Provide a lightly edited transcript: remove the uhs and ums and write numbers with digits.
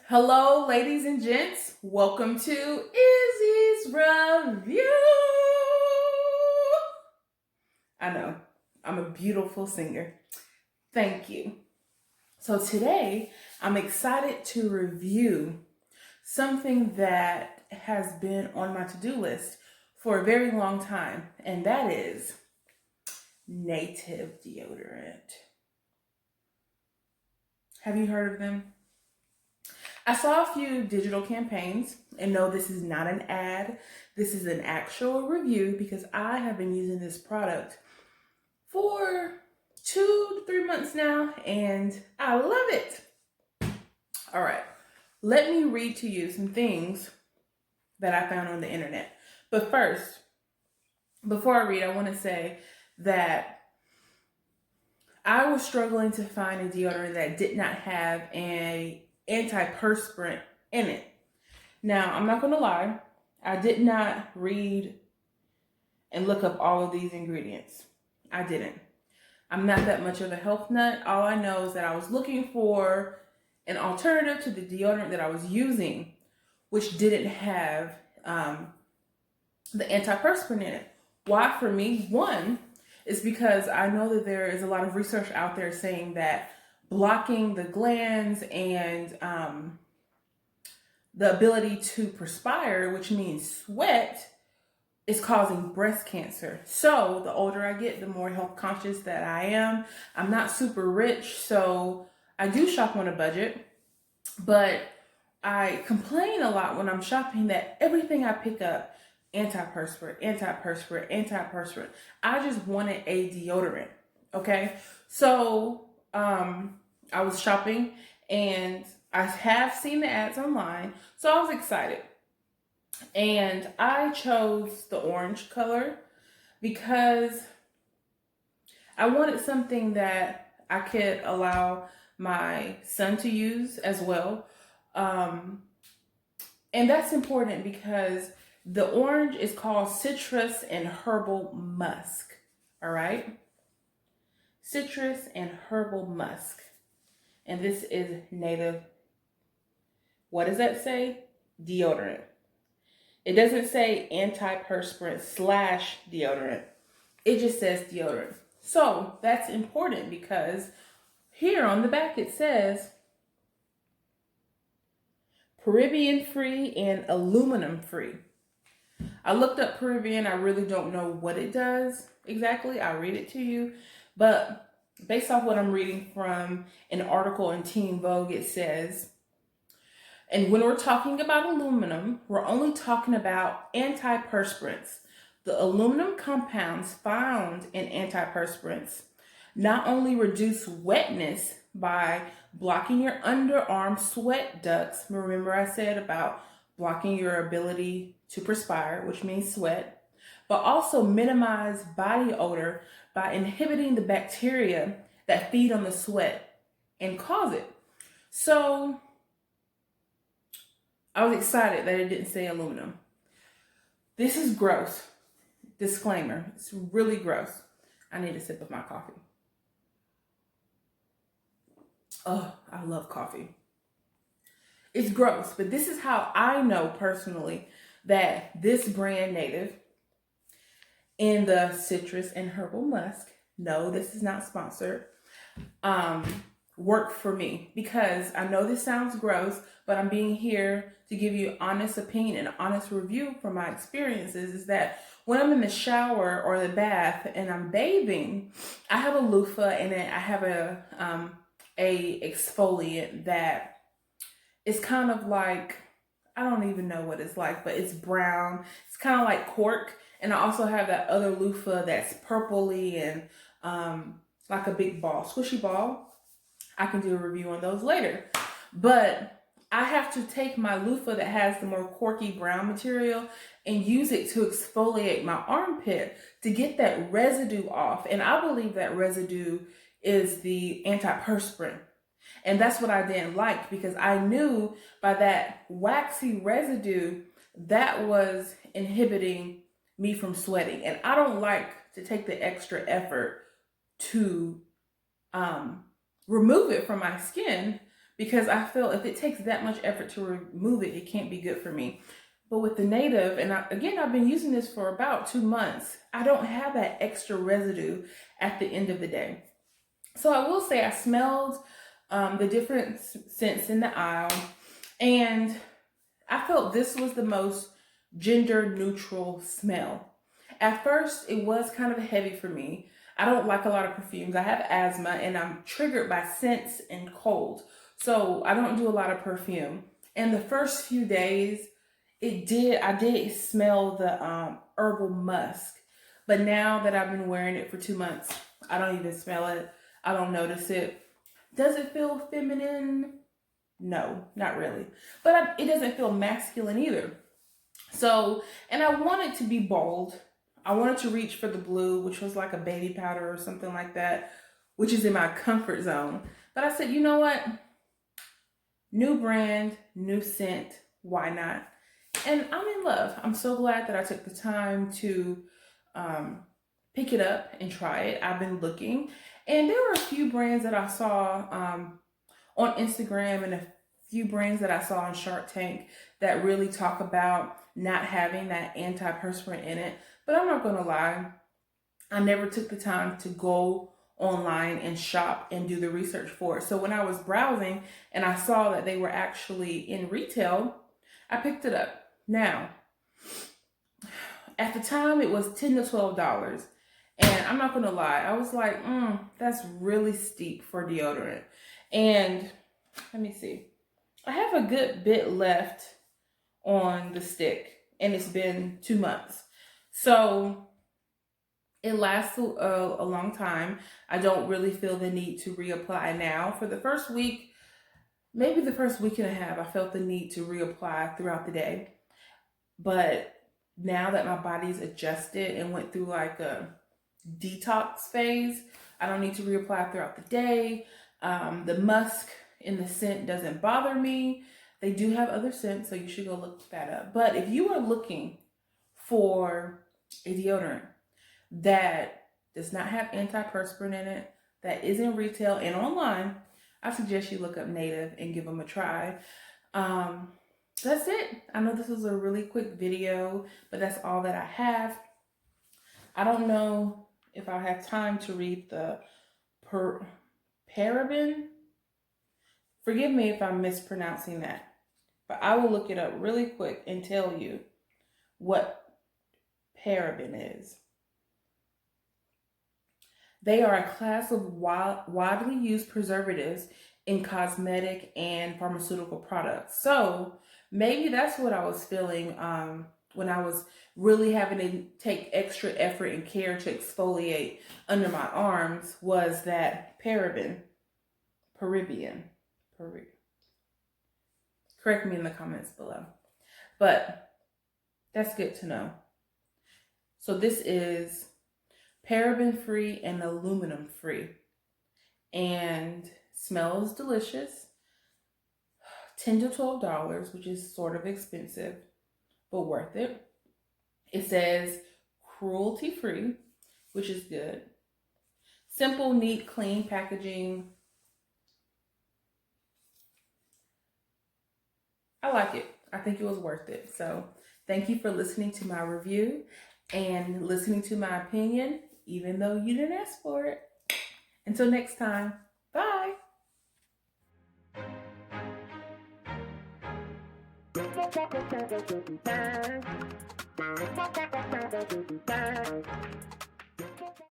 Hello, ladies and gents. Welcome to Izzy's Review. I know, I'm a beautiful singer. Thank you. So today, I'm excited to review something that has been on my to-do list for a very long time, and that is Native deodorant. Have you heard of them? I saw a few digital campaigns, and no, this is not an ad. This is an actual review because I have been using this product for 2 to 3 months now, and I love it. All right, let me read to you some things that I found on the internet. But first, before I read, I want to say that I was struggling to find a deodorant that did not have an antiperspirant in it. Now, I'm not going to lie, I did not read and look up all of these ingredients. I didn't. I'm not that much of a health nut. All I know is that I was looking for an alternative to the deodorant that I was using, which didn't have the antiperspirant in it. Why for me? One is because I know that there is a lot of research out there saying that blocking the glands and the ability to perspire, which means sweat, is causing breast cancer. So the older I get, the more health conscious that I am. I'm not super rich, so I do shop on a budget, but I complain a lot when I'm shopping that everything I pick up, antiperspirant, antiperspirant, antiperspirant. I just wanted a deodorant, okay? So I was shopping and I have seen the ads online, so I was excited. And I chose the orange color because I wanted something that I could allow my son to use as well. And that's important because the orange is called citrus and herbal musk. All right? Citrus and herbal musk. And this is native. What does that say? Deodorant. It doesn't say antiperspirant / deodorant. It just says deodorant. So that's important because here on the back it says Peruvian free and aluminum free. I looked up Peruvian. I really don't know what it does exactly. I'll read it to you. But based off what I'm reading from an article in Teen Vogue, it says, and when we're talking about aluminum, we're only talking about antiperspirants. The aluminum compounds found in antiperspirants not only reduce wetness by blocking your underarm sweat ducts. Remember I said about blocking your ability to perspire, which means sweat, but also minimize body odor by inhibiting the bacteria that feed on the sweat and cause it. So I was excited that it didn't say aluminum. This is gross. Disclaimer, it's really gross. I need a sip of my coffee. Oh, I love coffee. It's gross, but this is how I know personally that this brand Native in the citrus and herbal musk, no, this is not sponsored, worked for me, because I know this sounds gross, but I'm being here to give you honest opinion and honest review from my experiences. Is that when I'm in the shower or the bath and I'm bathing, I have a loofah and I have a exfoliant that is kind of like, I don't even know what it's like, but it's brown. It's kind of like cork. And I also have that other loofah that's purpley and like a big ball, squishy ball. I can do a review on those later. But I have to take my loofah that has the more corky brown material and use it to exfoliate my armpit to get that residue off. And I believe that residue is the antiperspirant. And that's what I didn't like, because I knew by that waxy residue that was inhibiting me from sweating. And I don't like to take the extra effort to remove it from my skin, because I feel if it takes that much effort to remove it, it can't be good for me. But with the Native, and again, I've been using this for about 2 months, I don't have that extra residue at the end of the day. So I will say I smelled the different scents in the aisle, and I felt this was the most gender neutral smell. At first, it was kind of heavy for me. I don't like a lot of perfumes. I have asthma and I'm triggered by scents and cold. So I don't do a lot of perfume. And the first few days, I did smell the herbal musk. But now that I've been wearing it for 2 months, I don't even smell it. I don't notice it. Does it feel feminine? No, not really. But it doesn't feel masculine either. So, and I wanted to be bold. I wanted to reach for the blue, which was like a baby powder or something like that, which is in my comfort zone. But I said, you know what? New brand, new scent, why not? And I'm in love. I'm so glad that I took the time to pick it up and try it. I've been looking, and there were a few brands that I saw on Instagram and a few brands that I saw on Shark Tank that really talk about not having that antiperspirant in it. But I'm not gonna lie, I never took the time to go online and shop and do the research for it. So when I was browsing and I saw that they were actually in retail, I picked it up. Now, at the time it was $10 to $12. And I'm not gonna lie, I was like, that's really steep for deodorant. And let me see. I have a good bit left on the stick, and it's been 2 months. So it lasts a long time. I don't really feel the need to reapply now. For the first week, maybe the first week and a half, I felt the need to reapply throughout the day. But now that my body's adjusted and went through like a detox phase, I don't need to reapply throughout the day. The musk in the scent doesn't bother me. They do have other scents, so you should go look that up. But if you are looking for a deodorant that does not have antiperspirant in it, that is in retail and online, I suggest you look up Native and give them a try. That's it. I know this was a really quick video, but that's all that I have. I don't know if I'll have time to read the paraben. Forgive me if I'm mispronouncing that, but I will look it up really quick and tell you what paraben is. They are a class of widely used preservatives in cosmetic and pharmaceutical products. So maybe that's what I was feeling when I was really having to take extra effort and care to exfoliate under my arms, was that paraben. Correct me in the comments below. But that's good to know. So this is paraben free and aluminum free, and smells delicious. $10 to $12, which is sort of expensive, but worth it. It says cruelty free, which is good. Simple, neat, clean packaging. I like it. I think it was worth it. So thank you for listening to my review and listening to my opinion, even though you didn't ask for it. Until next time, bye.